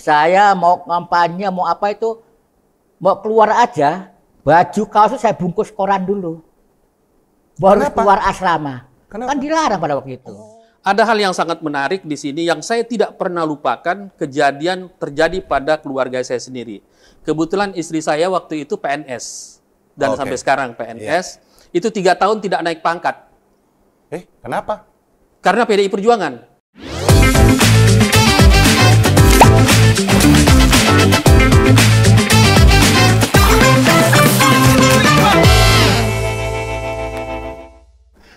Saya mau kampanye, mau apa itu, mau keluar aja, baju kaos saya bungkus koran dulu. Baru keluar asrama. Kan dilarang pada waktu itu. Ada hal yang sangat menarik di sini yang saya tidak pernah lupakan, kejadian terjadi pada keluarga saya sendiri. Kebetulan istri saya waktu itu PNS. Dan sampai sekarang PNS. Itu 3 tahun tidak naik pangkat. Kenapa? Karena PDI Perjuangan.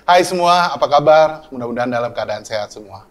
Hai semua, apa kabar? Mudah-mudahan dalam keadaan sehat semua.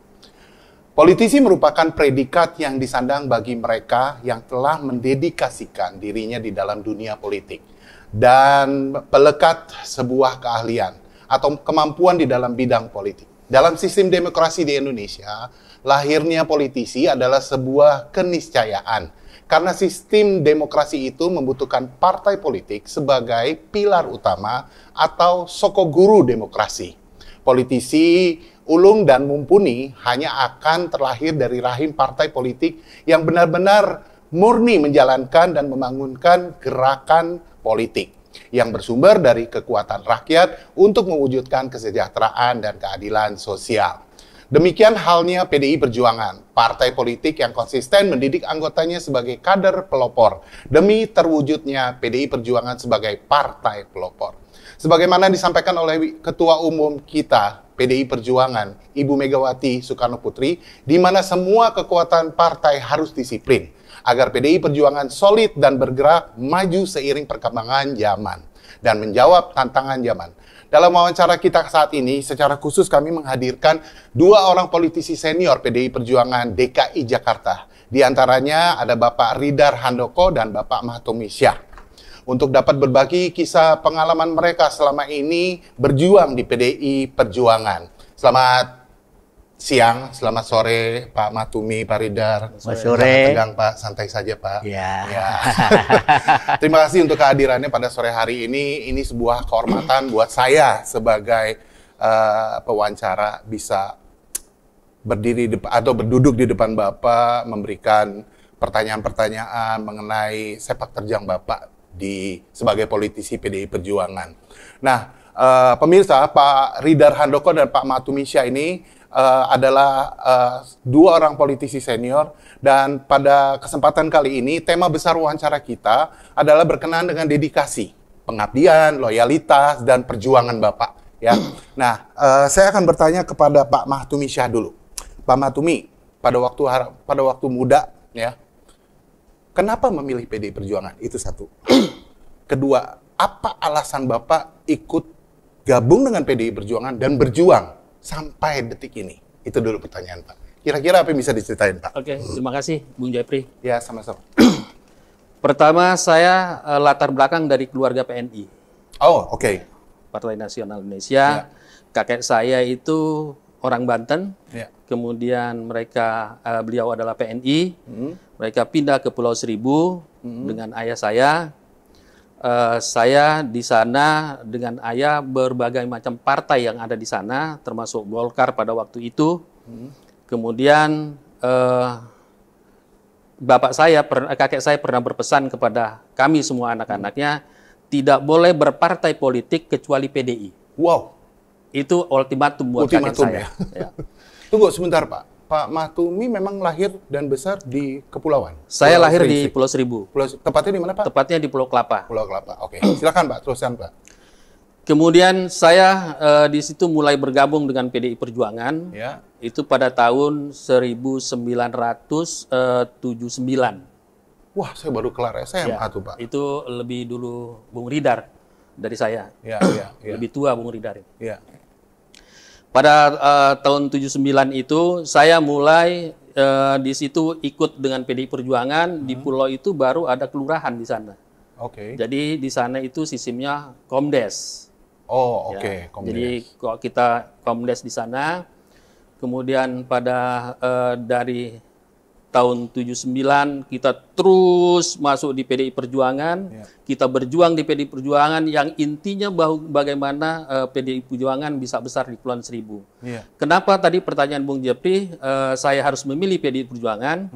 Politisi merupakan predikat yang disandang bagi mereka yang telah mendedikasikan dirinya di dalam dunia politik dan pelekat sebuah keahlian atau kemampuan di dalam bidang politik. Dalam sistem demokrasi di Indonesia, lahirnya politisi adalah sebuah keniscayaan. Karena sistem demokrasi itu membutuhkan partai politik sebagai pilar utama atau sokoguru demokrasi. Politisi ulung dan mumpuni hanya akan terlahir dari rahim partai politik yang benar-benar murni menjalankan dan membangunkan gerakan politik yang bersumber dari kekuatan rakyat untuk mewujudkan kesejahteraan dan keadilan sosial. Demikian halnya PDI Perjuangan, partai politik yang konsisten mendidik anggotanya sebagai kader pelopor, demi terwujudnya PDI Perjuangan sebagai partai pelopor. Sebagaimana disampaikan oleh Ketua Umum kita, PDI Perjuangan, Ibu Megawati Soekarno Putri, di mana semua kekuatan partai harus disiplin, agar PDI Perjuangan solid dan bergerak maju seiring perkembangan zaman, dan menjawab tantangan zaman. Dalam wawancara kita saat ini, secara khusus kami menghadirkan 2 orang politisi senior PDI Perjuangan DKI Jakarta. Di antaranya ada Bapak Ridar Handoko dan Bapak Mahtumi Syah. Untuk dapat berbagi kisah pengalaman mereka selama ini berjuang di PDI Perjuangan. Selamat siang, selamat sore Pak Mahtumi, Pak Ridar. Selamat sore. Jangan tegang Pak, santai saja Pak. Ya. Terima kasih untuk kehadirannya pada sore hari ini. Ini sebuah kehormatan buat saya sebagai pewawancara bisa berdiri atau berduduk di depan Bapak, memberikan pertanyaan-pertanyaan mengenai sepak terjang Bapak sebagai politisi PDI Perjuangan. Nah, pemirsa, Pak Ridar Handoko dan Pak Mahtumi Syah ini adalah 2 orang politisi senior, dan pada kesempatan kali ini tema besar wawancara kita adalah berkenaan dengan dedikasi, pengabdian, loyalitas, dan perjuangan Bapak. Ya, nah saya akan bertanya kepada Pak Mahtumi Syah dulu. Pak Mahtumi, pada waktu muda, ya, kenapa memilih PDI Perjuangan? Itu satu. Kedua, apa alasan Bapak ikut gabung dengan PDI Perjuangan dan berjuang sampai detik ini? Itu dulu pertanyaan Pak. Kira-kira apa yang bisa diceritain Pak? Oke, terima kasih Bung Jepri. Ya, sama-sama. Pertama, saya latar belakang dari keluarga PNI. Oh, oke. Partai Nasional Indonesia. Kakek saya itu orang Banten. Kemudian beliau adalah PNI. Mereka pindah ke Pulau Seribu dengan ayah saya. Saya di sana dengan ayah berbagai macam partai yang ada di sana, termasuk Golkar pada waktu itu. Kemudian kakek saya pernah berpesan kepada kami semua anak-anaknya, tidak boleh berpartai politik kecuali PDI. Wow. Itu ultimatum buat kakek saya. Ya. Tunggu sebentar Pak. Pak Mahtumi memang lahir dan besar di Kepulauan? Saya lahir di Pulau Seribu. Tepatnya di mana Pak? Tepatnya di Pulau Kelapa. Pulau Kelapa, oke. Silakan Pak, teruskan Pak. Kemudian saya di situ mulai bergabung dengan PDI Perjuangan. Ya. Itu pada tahun 1979. Wah, saya baru kelar SMA tuh Pak. Itu lebih dulu Bung Ridar dari saya. Ya. Lebih tua Bung Ridar. Ya. Pada tahun 79 itu saya mulai di situ ikut dengan PDI Perjuangan. Di pulau itu baru ada kelurahan di sana. Oke. Jadi di sana itu sistemnya Komdes. Oh, oke. Komdes. Jadi kalau kita Komdes di sana, kemudian pada dari tahun 79 kita terus masuk di PDI Perjuangan. Kita berjuang di PDI Perjuangan yang intinya bagaimana PDI Perjuangan bisa besar di Kepulauan Seribu. Kenapa tadi pertanyaan Bung Jepri saya harus memilih PDI Perjuangan?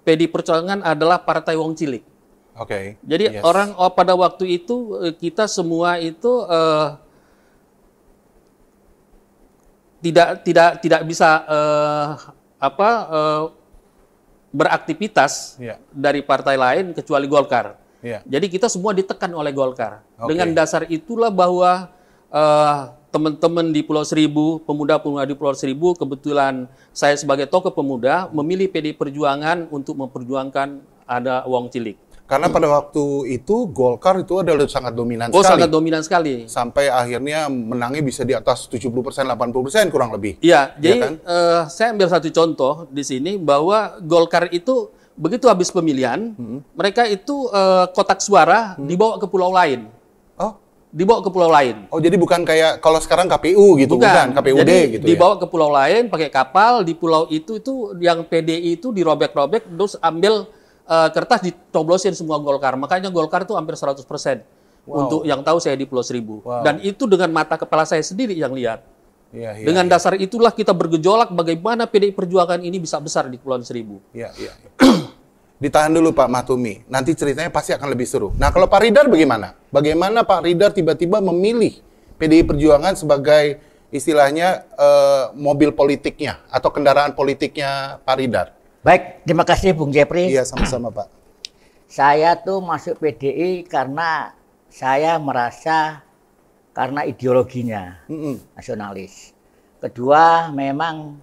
PD Perjuangan adalah partai wong cilik. Oke. Jadi pada waktu itu kita semua itu tidak bisa beraktivitas dari partai lain kecuali Golkar. Jadi kita semua ditekan oleh Golkar. Dengan dasar itulah bahwa teman-teman di Pulau Seribu, pemuda-pemuda di Pulau Seribu, kebetulan saya sebagai tokoh pemuda memilih PD Perjuangan untuk memperjuangkan ada wong cilik. Karena pada waktu itu Golkar itu adalah sangat dominan sekali. Sangat dominan sekali. Sampai akhirnya menangnya bisa di atas 70%, 80% kurang lebih. Iya, jadi kan? Saya ambil satu contoh di sini bahwa Golkar itu begitu habis pemilihan, mereka itu kotak suara dibawa ke pulau lain. Oh, dibawa ke pulau lain. Oh, jadi bukan kayak kalau sekarang KPU gitu, bukan KPUD jadi, gitu dibawa ke pulau lain pakai kapal, di pulau itu yang PDI itu dirobek-robek terus ambil kertas dicoblosin semua Golkar. Makanya Golkar itu hampir 100%. Untuk yang tahu saya di Pulau Seribu. Dan itu dengan mata kepala saya sendiri yang lihat. Dengan dasar itulah kita bergejolak bagaimana PDI Perjuangan ini bisa besar di Pulau Seribu. Ditahan dulu Pak Mahtumi. Nanti ceritanya pasti akan lebih seru. Nah, kalau Pak Ridar bagaimana? Bagaimana Pak Ridar tiba-tiba memilih PDI Perjuangan sebagai istilahnya mobil politiknya atau kendaraan politiknya Pak Ridar? Baik, terima kasih Bung Jepri. Iya, sama-sama Pak. Saya tuh masuk PDI karena saya merasa karena ideologinya nasionalis. Kedua, memang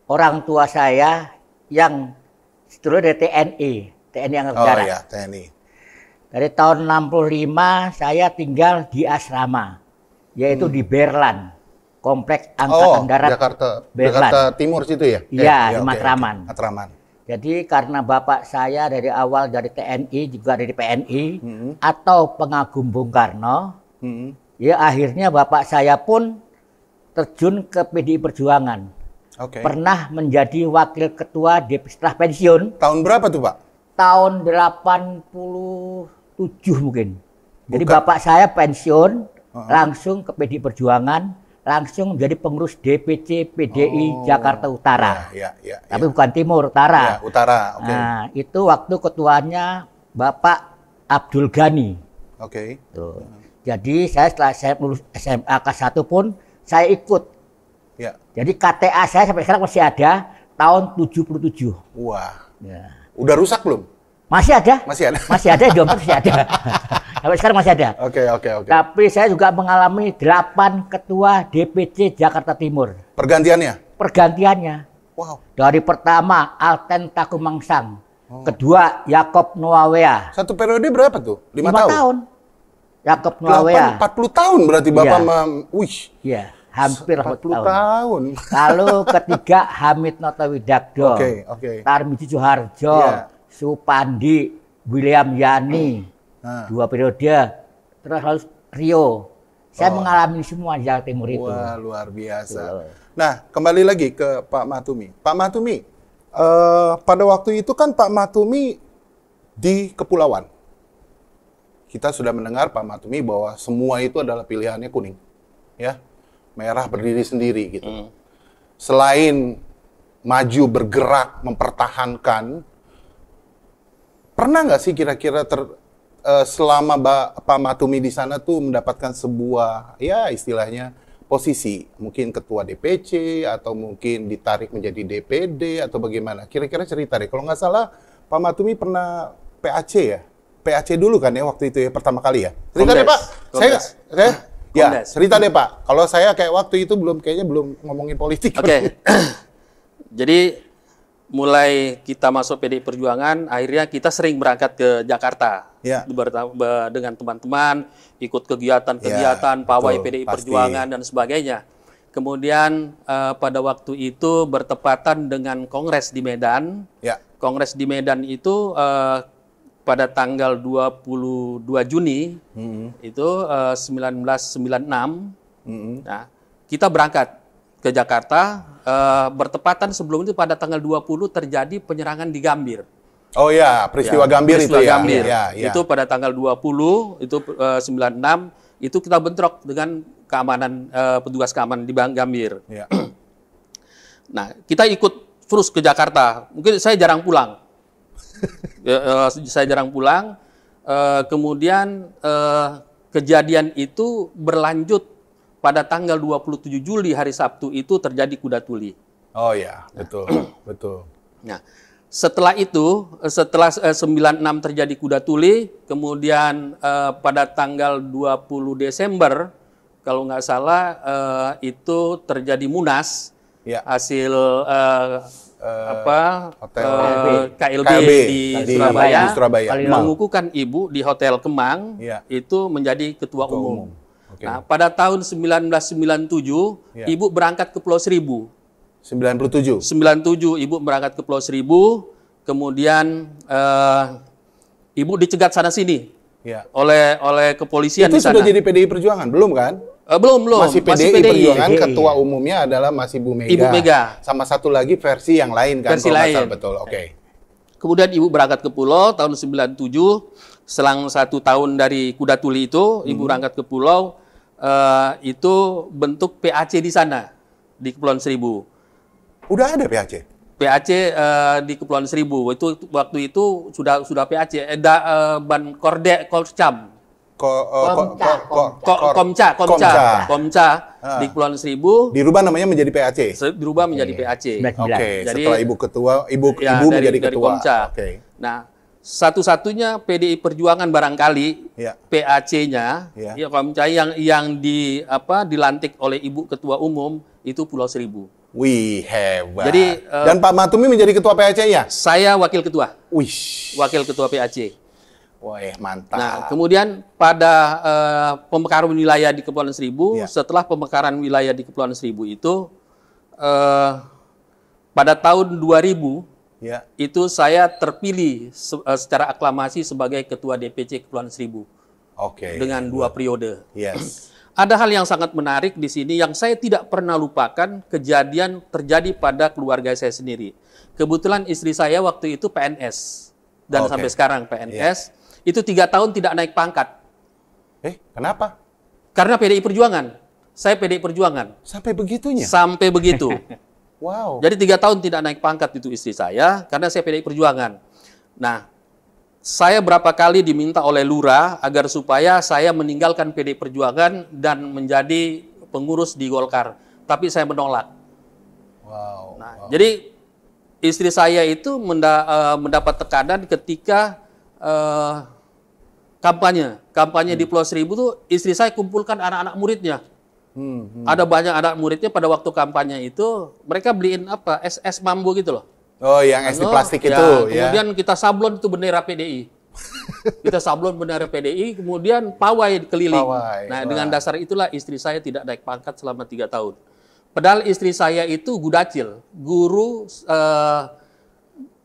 orang tua saya yang setelah dari TNI Angkatan Darat. Oh iya, TNI. Dari tahun 65 saya tinggal di asrama, yaitu di Berlan. Kompleks Angkatan Darat Jakarta Timur situ ya? Iya, di Matraman. Matraman. Jadi karena bapak saya dari awal dari TNI, juga dari PNI, atau pengagum Bung Karno, ya akhirnya bapak saya pun terjun ke PDI Perjuangan. Pernah menjadi wakil ketua setelah pensiun. Tahun berapa tuh Pak? Tahun 87 mungkin. Jadi bapak saya pensiun, langsung ke PDI Perjuangan, langsung menjadi pengurus DPC PDI Jakarta Utara. Tapi bukan Timur, Utara. Utara, Nah, itu waktu ketuanya Bapak Abdul Ghani. Tuh. Jadi setelah saya lulus SMA kelas 1 pun saya ikut. Jadi KTA saya sampai sekarang masih ada tahun 77. Wah. Udah rusak belum? Masih ada. Masih ada. Masih ada, di dompet masih ada. Sampai sekarang masih ada. Oke. Tapi saya juga mengalami 8 ketua DPC Jakarta Timur. Pergantiannya. Wow. Dari pertama Alten Takumangsang, kedua Yakob Noawea. Satu periode berapa tuh? 5 tahun. Yakob Noawea. 40 tahun berarti Bapak Iya, hampir 40 tahun. Lalu ketiga Hamid Notowidakdo. Tarmizi Soeharjo, Supandi, William Yani. 2 periode. Terus lalu Rio. Saya mengalami semua di Jawa Timur itu. Wah, luar biasa. Nah, kembali lagi ke Pak Mahtumi. Pak Mahtumi, pada waktu itu kan Pak Mahtumi di kepulauan. Kita sudah mendengar Pak Mahtumi bahwa semua itu adalah pilihannya kuning. Ya, merah berdiri sendiri gitu. Selain maju bergerak mempertahankan, pernah nggak sih kira-kira selama Pak Mahtumi di sana tuh mendapatkan sebuah, ya istilahnya posisi, mungkin ketua DPC atau mungkin ditarik menjadi DPD atau bagaimana? Kira-kira cerita deh. Kalau nggak salah Pak Mahtumi pernah PAC ya? PAC dulu kan ya waktu itu ya pertama kali ya? Cerita deh Pak. Cerita deh Pak. Kalau saya kayak waktu itu kayaknya belum ngomongin politik. Jadi mulai kita masuk PDI Perjuangan, akhirnya kita sering berangkat ke Jakarta dengan teman-teman, ikut kegiatan-kegiatan, pawai PDI Perjuangan dan sebagainya. Kemudian pada waktu itu bertepatan dengan Kongres di Medan. Kongres di Medan itu pada tanggal 22 Juni itu 1996. Nah, kita berangkat ke Jakarta, bertepatan sebelum itu pada tanggal 20 terjadi penyerangan di Gambir. Oh ya, peristiwa Gambir itu ya. Gambir. Itu pada tanggal 20, itu 96, itu kita bentrok dengan keamanan, petugas keamanan di Gambir. Nah, kita ikut terus ke Jakarta. Mungkin saya jarang pulang. Saya jarang pulang. Kemudian kejadian itu berlanjut pada tanggal 27 Juli hari Sabtu itu terjadi kuda tuli. Oh ya, betul, betul. Nah, setelah itu, setelah 96 terjadi kuda tuli, kemudian pada tanggal 20 Desember, kalau nggak salah, itu terjadi Munas, Ya. hasil Hotel KLB di Surabaya, mengukuhkan Ibu di Hotel Kemang, Ya. itu menjadi ketua umum. Oke. Nah, pada tahun 1997, Ya. Ibu berangkat ke Pulau Seribu. 97. 97 Ibu berangkat ke Pulau Seribu, kemudian Ibu dicegat sana sini Ya. oleh kepolisian Itu di sana. sudah jadi PDI Perjuangan, belum kan? Belum. Masih PDI Perjuangan, ketua umumnya adalah masih Bu Mega. Ibu Mega. Sama satu lagi versi yang lain kan? Versi kalau nggak lain. salah, betul, oke. Kemudian Ibu berangkat ke Pulau tahun 97, selang 1 tahun dari kuda tuli itu, Ibu berangkat ke Pulau, itu bentuk PAC di sana, di Kepulauan Seribu. Udah ada PAC? PAC di Kepulauan Seribu, itu waktu itu sudah PAC, Ban Korcam. Komca di Kepulauan Seribu Dirubah namanya menjadi PAC. dirubah menjadi PAC. Oke, Jadi, setelah ibu ya, menjadi dari ketua. Komca. Oke. Nah, satu-satunya PDI Perjuangan barangkali Ya. PAC-nya Ya. ya Komca yang dilantik oleh Ibu Ketua Umum itu Pulau Seribu. Wih, hebat. Jadi, dan Pak Matumi menjadi ketua PAC-nya? Saya wakil ketua. Wih. Wakil ketua PAC. Wah, mantap. Nah, kemudian pada pemekaran wilayah di Kepulauan Seribu, Ya. setelah pemekaran wilayah di Kepulauan Seribu itu, pada tahun 2000, ya. itu saya terpilih secara aklamasi sebagai Ketua DPC Kepulauan Seribu. Oke. Dengan 2 periode. Yes. Ada hal yang sangat menarik di sini yang saya tidak pernah lupakan, kejadian terjadi pada keluarga saya sendiri. Kebetulan istri saya waktu itu PNS, dan Oke. sampai sekarang PNS. Itu 3 tahun tidak naik pangkat. Kenapa? Karena PDI Perjuangan. Saya PDI Perjuangan. Sampai begitunya? Sampai begitu. Wow. Jadi 3 tahun tidak naik pangkat itu istri saya, karena saya PDI Perjuangan. Nah, saya berapa kali diminta oleh Lurah agar supaya saya meninggalkan PDI Perjuangan dan menjadi pengurus di Golkar. Tapi saya menolak. Wow. Nah, jadi istri saya itu mendapat tekanan ketika kampanye di Pulau Seribu tuh istri saya kumpulkan anak-anak muridnya. Ada banyak anak muridnya pada waktu kampanye itu mereka beliin es mambo gitu loh. Oh, yang es di plastik Ya, itu ya. kemudian kita sablon itu bendera PDI. Kita sablon bendera PDI, kemudian pawai keliling. Pawai, Nah, wah. dengan dasar itulah istri saya tidak naik pangkat selama 3 tahun. Padahal istri saya itu gudacil,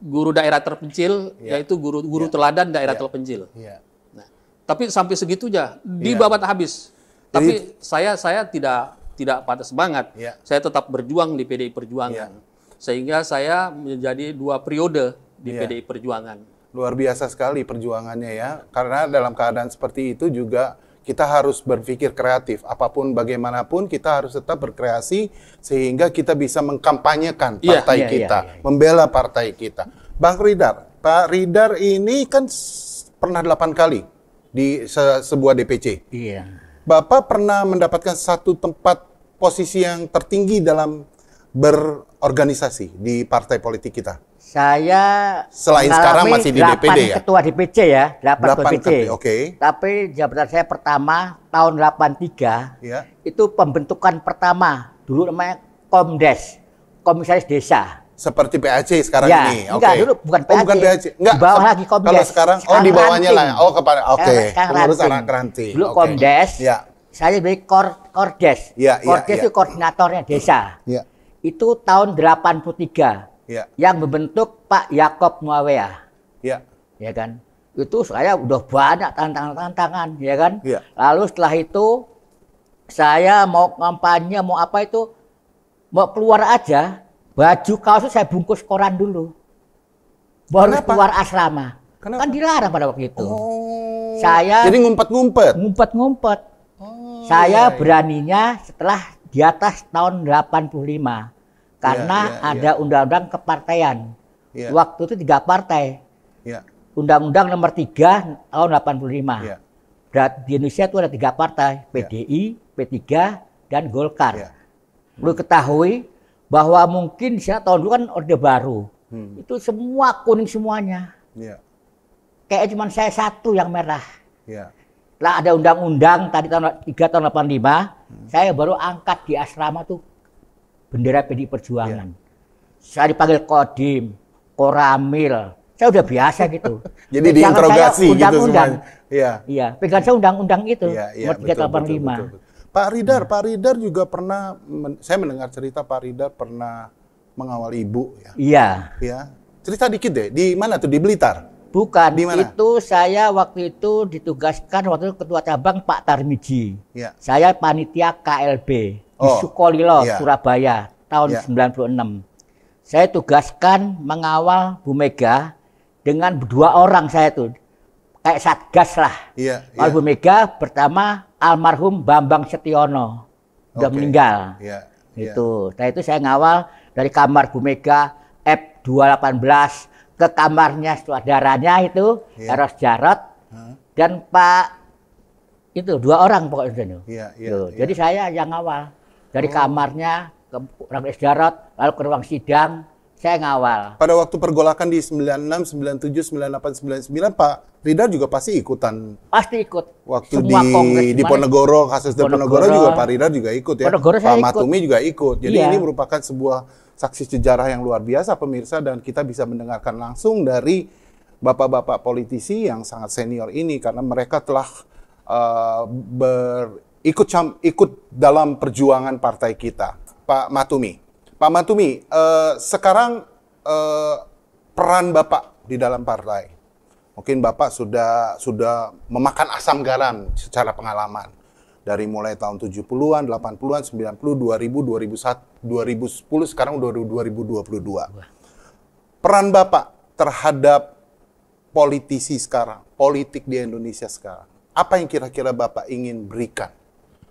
guru daerah terpencil, Ya. yaitu guru teladan daerah terpencil. Iya. Nah, tapi sampai segitunya dibabat habis. Tapi saya tidak patah semangat. Ya. Saya tetap berjuang di PDI Perjuangan. Sehingga saya menjadi 2 periode di Ya. PDI Perjuangan. Luar biasa sekali perjuangannya ya. Karena dalam keadaan seperti itu juga kita harus berpikir kreatif. Apapun bagaimanapun kita harus tetap berkreasi sehingga kita bisa mengkampanyekan partai kita, membela partai kita. Bang Ridar, Pak Ridar ini kan pernah 8 kali di sebuah DPC. Iya. Bapak pernah mendapatkan satu tempat posisi yang tertinggi dalam berorganisasi di partai politik kita. Saya Selain sekarang mengalami masih di DPD 8 ya? ketua DPC ya, 8 DPC. Oke. Tapi jabatan saya pertama tahun 83 Ya. itu pembentukan pertama. Dulu namanya Komdes, Komisaris Desa. Seperti PAC sekarang Ya, ini. enggak, Oke. dulu bukan Oh, bukan PAC. PAC. Enggak. Di bawah lagi Komdes. Kalau sekarang di bawahnya lah. Oh, kepada oke. Sekarang Pengurus ranting. anak ranting. Dulu Oke. Komdes. Ya. Saya jadi Kordes. Ya, ya, Kordes ya. itu koordinatornya desa. Ya. Itu tahun 83. Ya. Yang membentuk Pak Yakob Muawiyah. Ya. Ya kan? Itu saya udah banyak tantangan, ya kan? Ya. Lalu setelah itu saya mau kampanye, mau apa itu, mau keluar aja, baju kaos saya bungkus koran dulu. Baru Kenapa? keluar asrama. Kenapa? Kan dilarang pada waktu itu. Oh. Saya Jadi ngumpet-ngumpet. ngumpet-ngumpet. Oh, Saya iya, iya. beraninya setelah di atas tahun 85. Karena Iya, iya, ada undang-undang kepartaian. Iya. Waktu itu 3 partai. Ya. Undang-Undang nomor 3 tahun 85. Ya. Berarti di Indonesia itu ada 3 partai, PDI, P3, dan Golkar. Ya. Perlu ketahui bahwa mungkin tahun dulu kan Orde Baru. Itu semua kuning semuanya. Ya. Kayak cuma saya satu yang merah. Ya. Lah ada undang-undang tadi tahun 3 tahun 85, saya baru angkat di asrama tuh bendera PDI Perjuangan. Saya dipanggil Kodim, Koramil. Saya udah biasa gitu. Jadi diinterogasi gitu semuanya. Iya. Iya, pegang saya undang-undang itu. Iya, Nomor 385. betul. Pak Ridar juga pernah saya mendengar cerita Pak Ridar pernah mengawal ibu ya. Iya. Ya. Cerita dikit deh, di mana tuh? Di Blitar? Bukan, Di mana? itu saya waktu itu ditugaskan waktu itu ketua cabang Pak Tarmiji. Ya. Saya panitia KLB di Sukolilo, Surabaya tahun 96. Saya tugaskan mengawal Bu Mega dengan 2 orang saya tuh. Kayak satgas lah. Iya. Bu Mega pertama almarhum Bambang Setiono. Udah meninggal. Iya. Itu. Nah itu saya ngawal dari kamar Bu Mega F218 ke kamarnya saudaranya itu Eros Jarot dan Pak itu 2 orang pokoknya. Jadi saya yang ngawal dari kamarnya ke ruang Eros Jarot lalu ke ruang sidang saya ngawal. Pada waktu pergolakan di 96, 97, 98, 99 Pak Ridar juga pasti ikutan. Pasti ikut. Waktu semua kongres di Ponegoro, kasus di Ponegoro juga Pak Ridar juga ikut ya. Pak Matumi juga ikut. Jadi ini merupakan sebuah saksi sejarah yang luar biasa pemirsa dan kita bisa mendengarkan langsung dari bapak-bapak politisi yang sangat senior ini karena mereka telah ikut dalam perjuangan partai kita. Pak Matumi, sekarang peran Bapak di dalam partai, mungkin Bapak sudah memakan asam garam secara pengalaman. Dari mulai tahun 70-an, 80-an, 90, 2000, 2001, 2010, sekarang udah 2022. Peran Bapak terhadap politisi sekarang, politik di Indonesia sekarang, apa yang kira-kira Bapak ingin berikan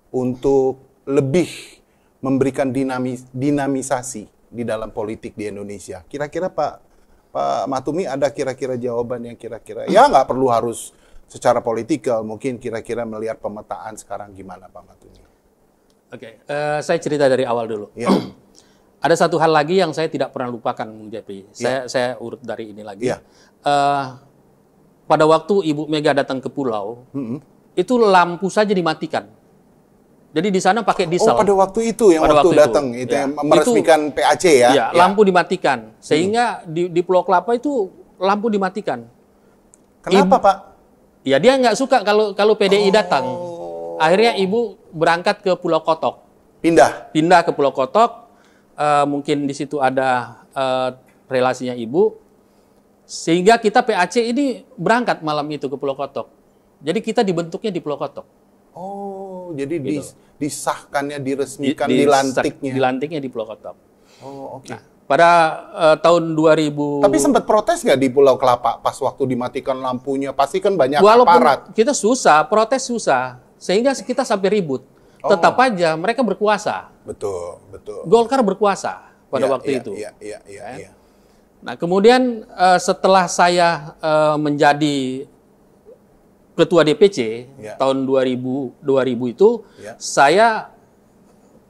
untuk lebih memberikan dinamisasi di dalam politik di Indonesia? Kira-kira Pak Matumi ada kira-kira jawaban yang kira-kira, ya nggak perlu harus secara politikal, mungkin kira-kira melihat pemetaan sekarang gimana Pak Matumi? Oke, saya cerita dari awal dulu. Ya. Ada satu hal lagi yang saya tidak pernah lupakan, Bung Jepri. Saya urut dari ini lagi. Ya. Pada waktu Ibu Mega datang ke pulau, itu lampu saja dimatikan. Jadi di sana pakai diesel. Pada waktu itu yang waktu datang, itu yang meresmikan PAC ya? Ya, lampu dimatikan. Sehingga di Pulau Kelapa itu lampu dimatikan. Kenapa Pak? Ya dia nggak suka kalau PDI datang. Akhirnya Ibu berangkat ke Pulau Kotok. Pindah ke Pulau Kotok. Mungkin di situ ada relasinya Ibu. Sehingga kita PAC ini berangkat malam itu ke Pulau Kotok. Jadi kita dibentuknya di Pulau Kotok. Oh, jadi gitu. Disahkannya, diresmikan, dilantiknya di Pulau Kotok. Oh, oke. Nah, pada tahun 2000. Tapi sempat protes nggak di Pulau Kelapa pas waktu dimatikan lampunya? Pasti kan banyak walaupun aparat. Kita susah, protes susah, sehingga kita sampai ribut. Tetap aja mereka berkuasa. Betul. Golkar berkuasa pada waktu itu. Iya. Nah, kemudian setelah saya menjadi ketua DPC tahun 2000 itu, saya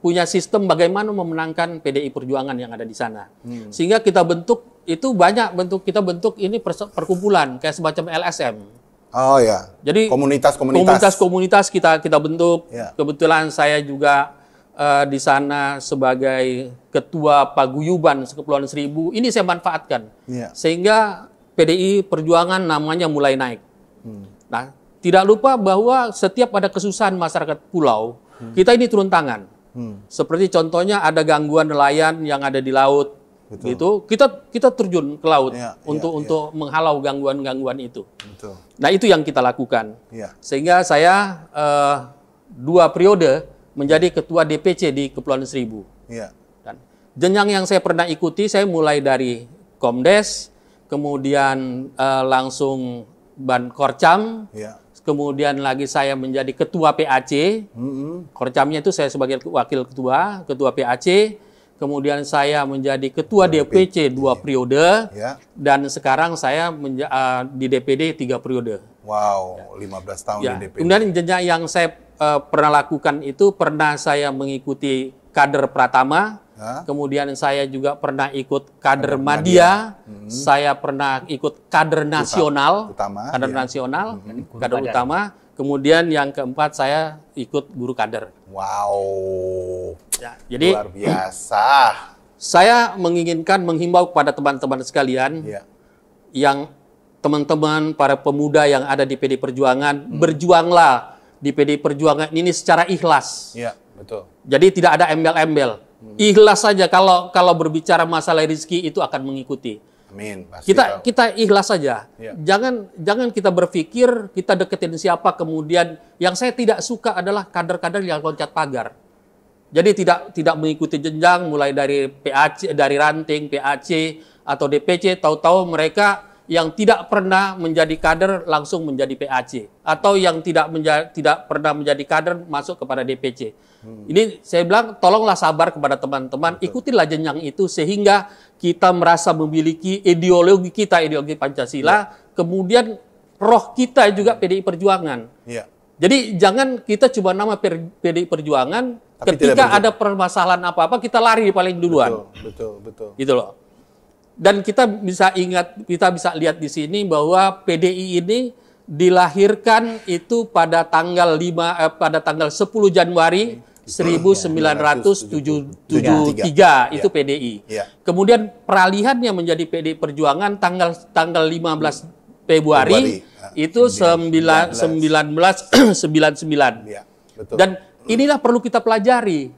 punya sistem bagaimana memenangkan PDI Perjuangan yang ada di sana. Sehingga kita bentuk, itu banyak kita bentuk ini perkumpulan, kayak semacam LSM. Oh ya. Jadi komunitas kita bentuk. Kebetulan saya juga di sana sebagai ketua paguyuban Kepulauan Seribu. Ini saya manfaatkan. Sehingga PDI Perjuangan namanya mulai naik. Nah, tidak lupa bahwa setiap ada kesusahan masyarakat pulau, kita ini turun tangan. Seperti contohnya ada gangguan nelayan yang ada di laut, gitu. Kita terjun ke laut untuk menghalau gangguan-gangguan itu. Betul. Nah, itu yang kita lakukan. Sehingga saya 2 periode menjadi ketua DPC di Kepulauan Seribu. Dan jenjang yang saya pernah ikuti, saya mulai dari Komdes, kemudian langsung Ban Korcam. Kemudian lagi saya menjadi ketua PAC. Korcamnya itu saya sebagai wakil ketua PAC. kemudian saya menjadi ketua DPC 2 periode, dan sekarang saya di DPD 3 periode. Wow, 15 tahun Ya. di DPD. Kemudian jenjang yang saya pernah lakukan itu, pernah saya mengikuti kader Pratama, kemudian saya juga pernah ikut kader Madya, saya pernah ikut kader nasional, kader utama. Kemudian yang keempat saya ikut guru kader. Wow, Ya, jadi luar biasa. Saya menghimbau kepada teman-teman sekalian, yang teman-teman para pemuda yang ada di PD Perjuangan, berjuanglah di PD Perjuangan ini secara ikhlas. Iya, betul. Jadi tidak ada embel-embel. Ikhlas saja, kalau berbicara masalah rezeki itu akan mengikuti. Amin. Pasti Kita ikhlas saja. Jangan kita berpikir kita deketin siapa, kemudian yang saya tidak suka adalah kader-kader yang loncat pagar. Jadi tidak mengikuti jenjang mulai dari PAC, dari ranting PAC atau DPC, tahu-tahu mereka yang tidak pernah menjadi kader langsung menjadi PAC, atau yang tidak pernah menjadi kader masuk kepada DPC. Ini saya bilang tolonglah sabar kepada teman-teman, ikutilah jenjang itu sehingga kita merasa memiliki ideologi Pancasila, kemudian roh kita juga PDI Perjuangan. Jadi jangan kita cuma nama PDI Perjuangan, tapi ketika ada permasalahan apa-apa kita lari paling duluan. Betul. Gitu loh. Dan kita bisa lihat di sini bahwa PDI ini dilahirkan itu pada tanggal 10 Januari 1973 itu PDI. Kemudian peralihannya menjadi PDI Perjuangan tanggal 15 Februari itu 1999. Dan inilah perlu kita pelajari.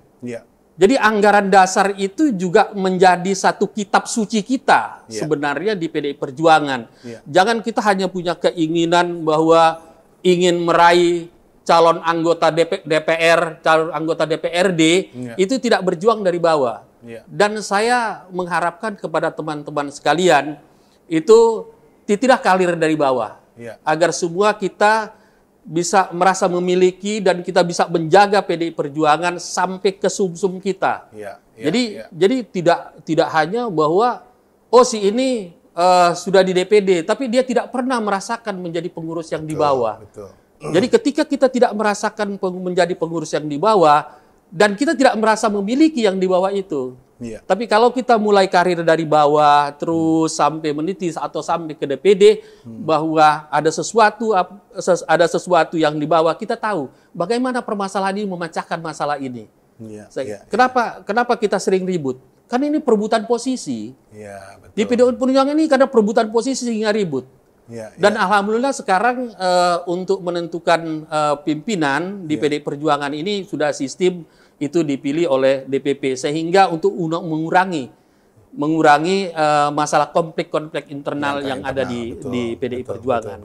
Jadi anggaran dasar itu juga menjadi satu kitab suci kita sebenarnya di PDI Perjuangan. Jangan kita hanya punya keinginan bahwa ingin meraih calon anggota DPR, calon anggota DPRD, itu tidak berjuang dari bawah. Dan saya mengharapkan kepada teman-teman sekalian, itu tidak kalir dari bawah. Agar semua kita bisa merasa memiliki dan kita bisa menjaga PDI Perjuangan sampai ke sumsum kita. Jadi tidak hanya bahwa si ini sudah di DPD, tapi dia tidak pernah merasakan menjadi pengurus yang di bawah. Jadi ketika kita tidak merasakan menjadi pengurus yang di bawah, dan kita tidak merasa memiliki yang di bawah itu. Tapi kalau kita mulai karir dari bawah, terus sampai meniti atau sampai ke DPD, bahwa ada sesuatu yang di bawah, kita tahu bagaimana permasalahan ini memecahkan masalah ini. Kenapa kita sering ribut? Karena ini perebutan posisi. Di PDI Perjuangan ini karena perebutan posisi sehingga ribut. Dan alhamdulillah sekarang untuk menentukan pimpinan di PDI Perjuangan ini sudah sistem itu dipilih oleh DPP, sehingga untuk mengurangi masalah konflik-konflik internal yang ada di PDI Perjuangan.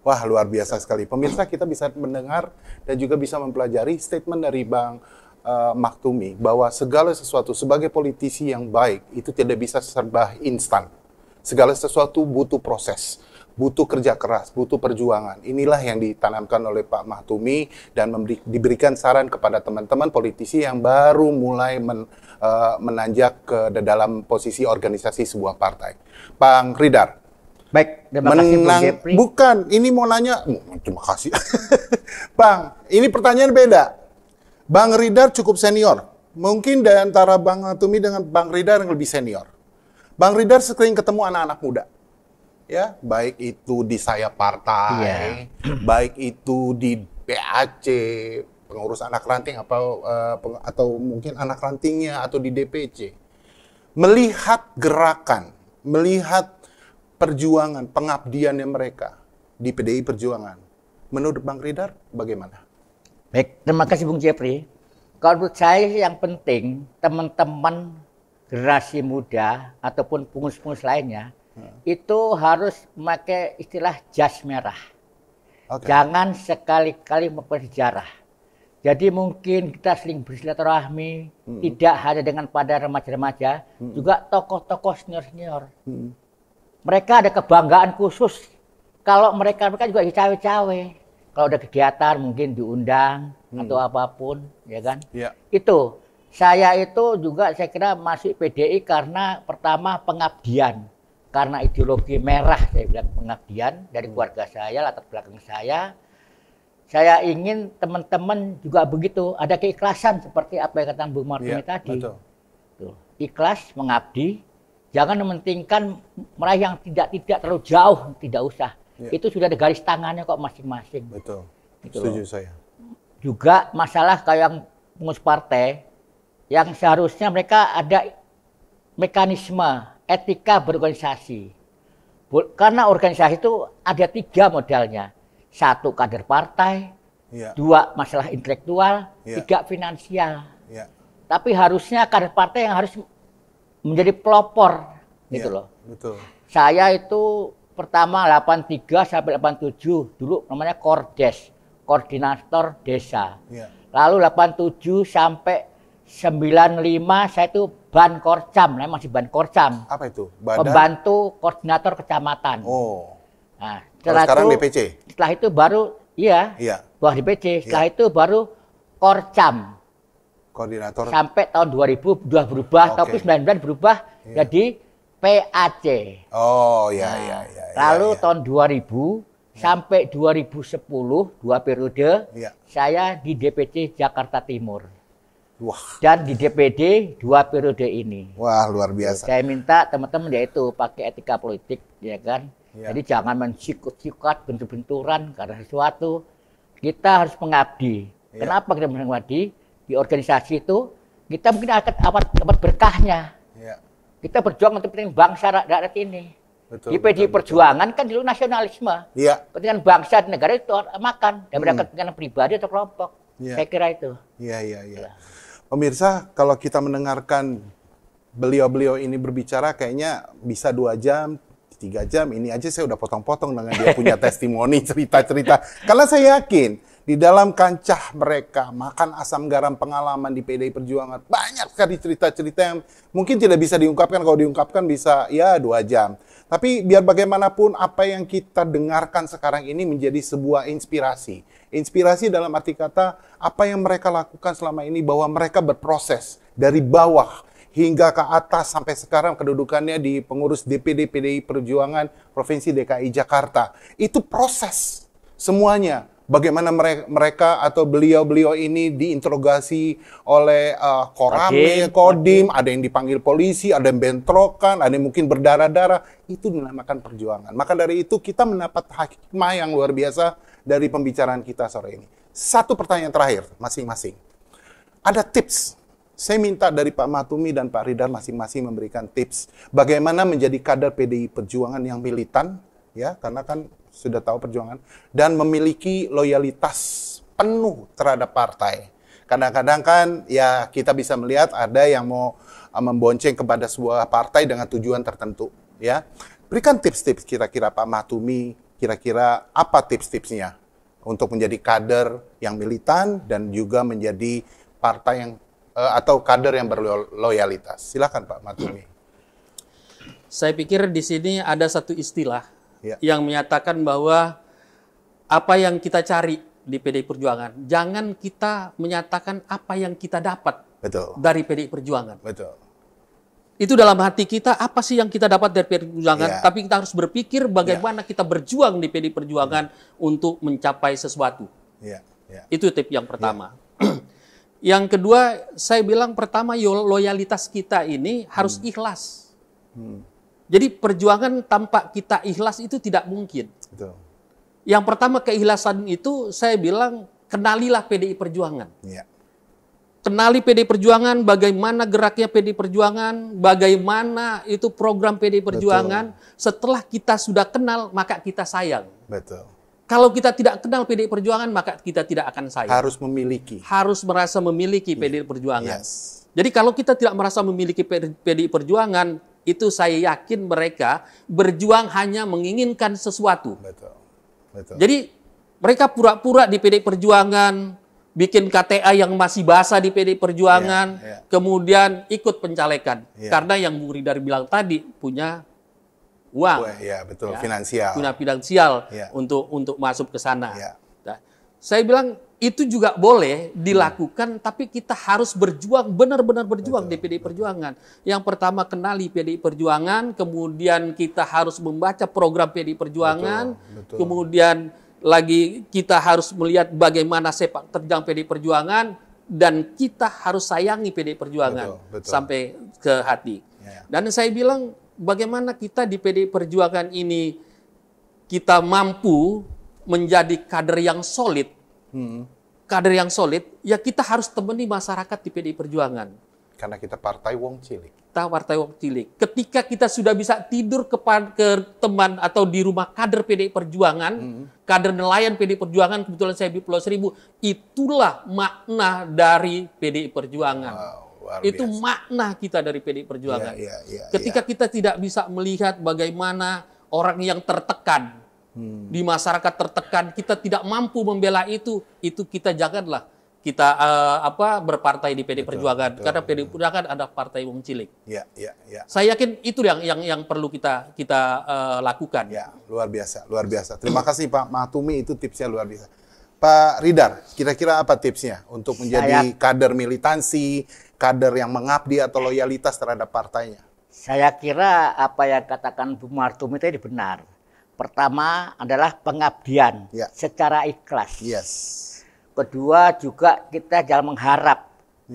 Wah, luar biasa sekali. Pemirsa, kita bisa mendengar dan juga bisa mempelajari statement dari Bang Mahtumi bahwa segala sesuatu sebagai politisi yang baik itu tidak bisa serba instan. Segala sesuatu butuh proses, butuh kerja keras, butuh perjuangan. Inilah yang ditanamkan oleh Pak Mahtumi dan diberikan saran kepada teman-teman politisi yang baru mulai menanjak ke dalam posisi organisasi sebuah partai. Bang Ridar. Baik, terima kasih Bung Jepri. Bukan, ini mau nanya, terima kasih. Bang, ini pertanyaan beda. Bang Ridar cukup senior. Mungkin di antara Bang Mahtumi dengan Bang Ridar yang lebih senior. Bang Ridar sering ketemu anak-anak muda. Ya, baik itu di sayap partai, baik itu di PAC, pengurus anak ranting atau mungkin anak rantingnya atau di DPC. Melihat gerakan, melihat perjuangan, pengabdiannya mereka di PDI Perjuangan. Menurut Bang Ridar bagaimana? Baik, terima kasih Bung Jepri. Kalau menurut saya yang penting teman-teman generasi muda ataupun pengurus-pengurus lainnya itu harus memakai istilah jas merah. Jangan sekali-kali melakukan sejarah. Jadi mungkin kita sering bersilaturahmi, tidak hanya dengan pada remaja-remaja, juga tokoh-tokoh senior-senior. Mereka ada kebanggaan khusus. Kalau mereka juga cawe-cawe. Kalau ada kegiatan mungkin diundang atau apapun, ya kan? Itu Saya itu juga saya kira masuk PDI karena pertama pengabdian. Karena ideologi merah saya bilang pengabdian dari keluarga saya, latar belakang saya. Saya ingin teman-teman juga begitu, ada keikhlasan seperti apa yang kata Bung Martini tadi. Betul. Tuh, ikhlas mengabdi, jangan mementingkan meraih yang tidak terlalu jauh, tidak usah. Itu sudah ada garis tangannya kok masing-masing. Betul. Gitu Setuju loh. saya. Juga masalah kayak yang pengurus partai, yang seharusnya mereka ada mekanisme etika berorganisasi. Karena organisasi itu ada 3 modalnya. 1 kader partai, 2 masalah intelektual, 3 finansial. Tapi harusnya kader partai yang harus menjadi pelopor gitu loh. Betul. Saya itu pertama 83 sampai 87 dulu namanya Kordes, koordinator desa. Lalu 87 sampai 95 saya itu Ban Korcam, namanya masih Ban Korcam. Apa itu? Pembantu koordinator kecamatan. Oh. Nah, sekarang itu, DPC. Setelah itu baru bawah DPC. Setelah itu baru Korcam. Koordinator. Sampai tahun 2000 sudah berubah, tapi 99 berubah jadi PAC. Oh, Lalu tahun 2000 sampai 2010 2 periode saya di DPC Jakarta Timur. Wah. Dan di DPD 2 periode ini. Wah, luar biasa. Saya minta teman-teman yaitu pakai etika politik, ya kan. Jadi jangan mensikut-sikut, bentur-benturan karena sesuatu. Kita harus mengabdi. Kenapa kita mengabdi? Di organisasi itu kita mungkin akan dapat berkahnya. Kita berjuang untuk kepentingan bangsa rakyat ini. Di PDI Perjuangan kan dulu nasionalisme. Kepentingan bangsa dan negara itu makan daripada kepentingan pribadi atau kelompok. Saya kira itu. Iya. Pemirsa, kalau kita mendengarkan beliau-beliau ini berbicara, kayaknya bisa 2 jam, 3 jam. Ini aja saya udah potong-potong dengan dia punya testimoni, cerita-cerita. Karena saya yakin di dalam kancah mereka makan asam garam pengalaman di PDI Perjuangan, banyak sekali cerita-cerita yang mungkin tidak bisa diungkapkan. Kalau diungkapkan bisa 2 jam. Tapi biar bagaimanapun apa yang kita dengarkan sekarang ini menjadi sebuah inspirasi. Inspirasi dalam arti kata apa yang mereka lakukan selama ini, bahwa mereka berproses dari bawah hingga ke atas sampai sekarang kedudukannya di pengurus DPD PDI Perjuangan Provinsi DKI Jakarta. Itu proses semuanya. Bagaimana mereka atau beliau-beliau ini diinterogasi oleh Kodim, ada yang dipanggil polisi, ada yang bentrokan, ada yang mungkin berdarah-darah. Itu dinamakan perjuangan. Maka dari itu kita mendapat hikmah yang luar biasa dari pembicaraan kita sore ini. 1 pertanyaan terakhir masing-masing. Ada tips. Saya minta dari Pak Matumi dan Pak Ridar masing-masing memberikan tips bagaimana menjadi kader PDI Perjuangan yang militan, ya, karena kan sudah tahu perjuangan, dan memiliki loyalitas penuh terhadap partai. Kadang-kadang kan ya kita bisa melihat ada yang mau membonceng kepada sebuah partai dengan tujuan tertentu, ya. Berikan tips-tips kira-kira Pak Matumi, kira-kira apa tips-tipsnya untuk menjadi kader yang militan dan juga menjadi partai yang atau kader yang berloyalitas. Silakan Pak Matumi. Saya pikir di sini ada satu istilah yang menyatakan bahwa apa yang kita cari di PDI Perjuangan, jangan kita menyatakan apa yang kita dapat dari PDI Perjuangan. Itu dalam hati kita, apa sih yang kita dapat dari PDI Perjuangan, tapi kita harus berpikir bagaimana kita berjuang di PDI Perjuangan untuk mencapai sesuatu. Itu tip yang pertama. Yang kedua, saya bilang pertama loyalitas kita ini harus ikhlas. Jadi perjuangan tanpa kita ikhlas itu tidak mungkin. Yang pertama keikhlasan itu saya bilang kenalilah PDI Perjuangan. Kenali PDI Perjuangan, bagaimana geraknya PDI Perjuangan, bagaimana itu program PDI Perjuangan. Setelah kita sudah kenal, maka kita sayang. Kalau kita tidak kenal PDI Perjuangan, maka kita tidak akan sayang. Harus memiliki. Harus merasa memiliki PDI Perjuangan. Jadi kalau kita tidak merasa memiliki PDI Perjuangan, itu saya yakin mereka berjuang hanya menginginkan sesuatu. Jadi mereka pura-pura di PDI Perjuangan, bikin KTA yang masih basah di PDI Perjuangan, kemudian ikut pencalekan. Karena yang Bung Ridar bilang tadi, punya uang. Finansial. Punya finansial untuk masuk ke sana. Nah, saya bilang itu juga boleh dilakukan, tapi kita harus berjuang, benar-benar berjuang di PDI Perjuangan. Yang pertama kenali PDI Perjuangan, kemudian kita harus membaca program PDI Perjuangan, kemudian lagi kita harus melihat bagaimana sepak terjang PDI Perjuangan, dan kita harus sayangi PDI Perjuangan sampai ke hati. Dan saya bilang, bagaimana kita di PDI Perjuangan ini kita mampu menjadi kader yang solid, kader yang solid, ya kita harus temani masyarakat di PDI Perjuangan. Karena kita partai wong cilik. Kita partai wong cilik. Ketika kita sudah bisa tidur ke teman atau di rumah kader PDI Perjuangan, kader nelayan PDI Perjuangan, kebetulan saya di Pulau Seribu, itulah makna dari PDI Perjuangan. Itu makna kita dari PDI Perjuangan. Ketika kita tidak bisa melihat bagaimana orang yang tertekan, di masyarakat tertekan, kita tidak mampu membela itu kita janganlah kita berpartai di PDI Perjuangan, karena PDI Perjuangan ada partai wong cilik. Saya yakin itu yang perlu kita lakukan. Ya, luar biasa, luar biasa. Terima kasih Pak Mahtumi, itu tipsnya luar biasa. Pak Ridar, kira-kira apa tipsnya untuk menjadi kader militansi, kader yang mengabdi atau loyalitas terhadap partainya? Saya kira apa yang katakan Bu Mahtumi tadi benar. Pertama adalah pengabdian secara ikhlas. Kedua juga kita jangan mengharap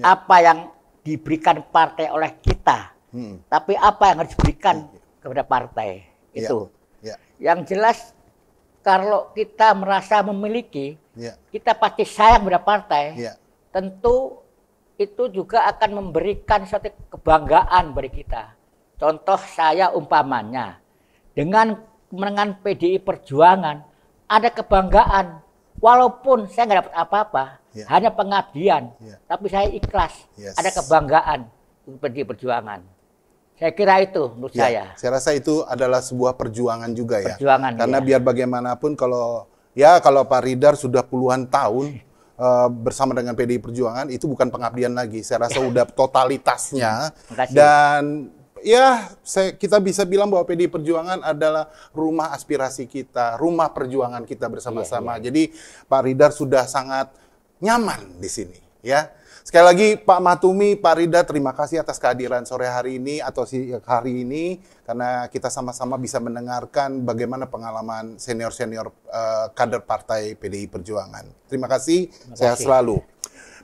apa yang diberikan partai oleh kita, tapi apa yang harus diberikan kepada partai itu. Yang jelas kalau kita merasa memiliki, kita pasti sayang pada partai. Tentu itu juga akan memberikan suatu kebanggaan bagi kita. Contoh saya umpamanya dengan kemenangan PDI Perjuangan, ada kebanggaan. Walaupun saya nggak dapat apa-apa, hanya pengabdian, tapi saya ikhlas. Ada kebanggaan untuk PDI Perjuangan. Saya kira itu menurut saya. Saya rasa itu adalah sebuah perjuangan juga ya. Karena ya. Biar bagaimanapun kalau Pak Ridar sudah puluhan tahun bersama dengan PDI Perjuangan, itu bukan pengabdian lagi. Saya rasa udah totalitasnya. Dan kita bisa bilang bahwa PDI Perjuangan adalah rumah aspirasi kita, rumah perjuangan kita bersama-sama. Jadi Pak Ridar sudah sangat nyaman di sini, ya. Sekali lagi Pak Mahtumi, Pak Ridar, terima kasih atas kehadiran sore hari ini atau hari ini, karena kita sama-sama bisa mendengarkan bagaimana pengalaman senior-senior kader partai PDI Perjuangan. Terima kasih, sehat selalu.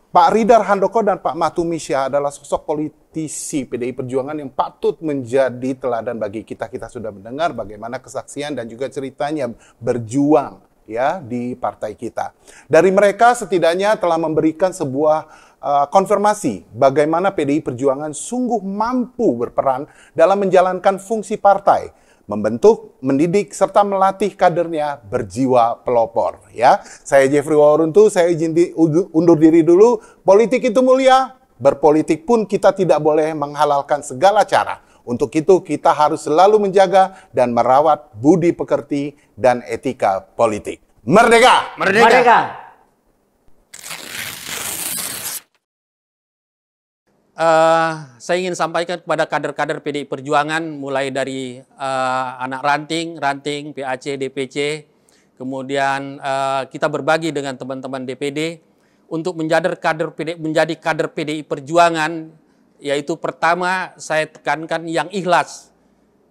Pak Ridar Handoko dan Pak Mahtumi Syah adalah sosok politisi PDI Perjuangan yang patut menjadi teladan bagi kita. Kita sudah mendengar bagaimana kesaksian dan juga ceritanya berjuang ya di partai kita. Dari mereka setidaknya telah memberikan sebuah konfirmasi bagaimana PDI Perjuangan sungguh mampu berperan dalam menjalankan fungsi partai, membentuk, mendidik, serta melatih kadernya berjiwa pelopor. Ya, saya Jeffrey Wauruntu, saya izin undur diri dulu. Politik itu mulia, berpolitik pun kita tidak boleh menghalalkan segala cara. Untuk itu kita harus selalu menjaga dan merawat budi pekerti dan etika politik. Merdeka! Merdeka! Merdeka! Saya ingin sampaikan kepada kader-kader PDI Perjuangan, mulai dari anak ranting, PAC, DPC, kemudian kita berbagi dengan teman-teman DPD untuk menjadi kader PDI Perjuangan, yaitu pertama saya tekankan yang ikhlas.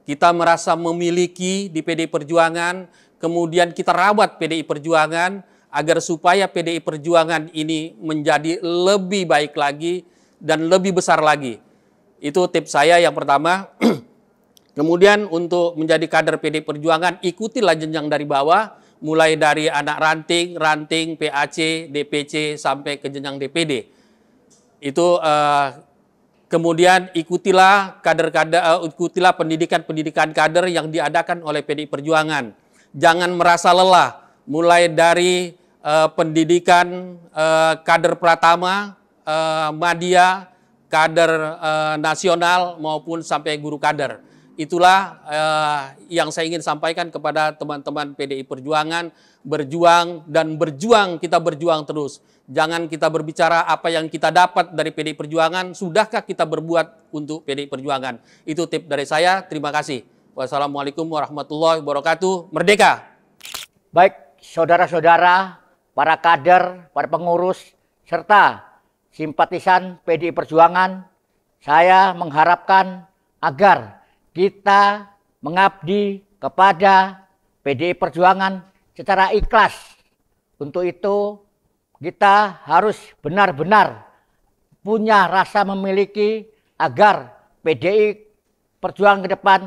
Kita merasa memiliki di PDI Perjuangan, kemudian kita rawat PDI Perjuangan agar supaya PDI Perjuangan ini menjadi lebih baik lagi dan lebih besar lagi. Itu tips saya yang pertama. Kemudian untuk menjadi kader PDI Perjuangan, ikutilah jenjang dari bawah, mulai dari anak ranting, PAC, DPC, sampai ke jenjang DPD. Itu kemudian ikutilah ikutilah pendidikan kader yang diadakan oleh PDI Perjuangan. Jangan merasa lelah, mulai dari pendidikan kader pratama, madya, kader nasional maupun sampai guru kader. Itulah yang saya ingin sampaikan kepada teman-teman PDI Perjuangan. Kita berjuang terus. Jangan kita berbicara apa yang kita dapat dari PDI Perjuangan, sudahkah kita berbuat untuk PDI Perjuangan. Itu tip dari saya, terima kasih. Wassalamualaikum warahmatullahi wabarakatuh. Merdeka! Baik, saudara-saudara, para kader, para pengurus, serta simpatisan PDI Perjuangan, saya mengharapkan agar kita mengabdi kepada PDI Perjuangan secara ikhlas. Untuk itu, kita harus benar-benar punya rasa memiliki agar PDI Perjuangan ke depan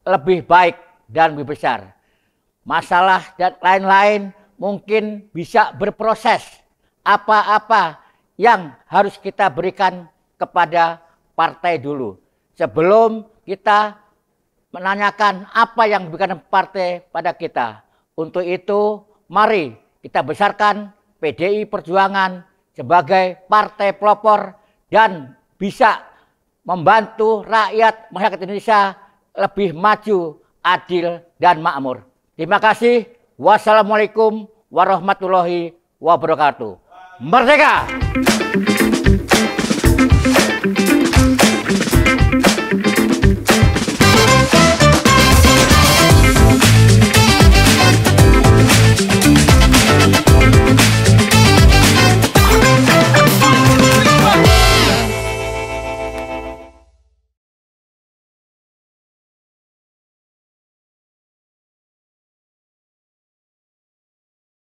lebih baik dan lebih besar. Masalah dan lain-lain mungkin bisa berproses. Apa-apa yang harus kita berikan kepada partai dulu. Sebelum kita menanyakan apa yang diberikan partai pada kita. Untuk itu, mari kita besarkan PDI Perjuangan sebagai partai pelopor dan bisa membantu rakyat masyarakat Indonesia lebih maju, adil, dan makmur. Terima kasih. Wassalamualaikum warahmatullahi wabarakatuh. Merdeka!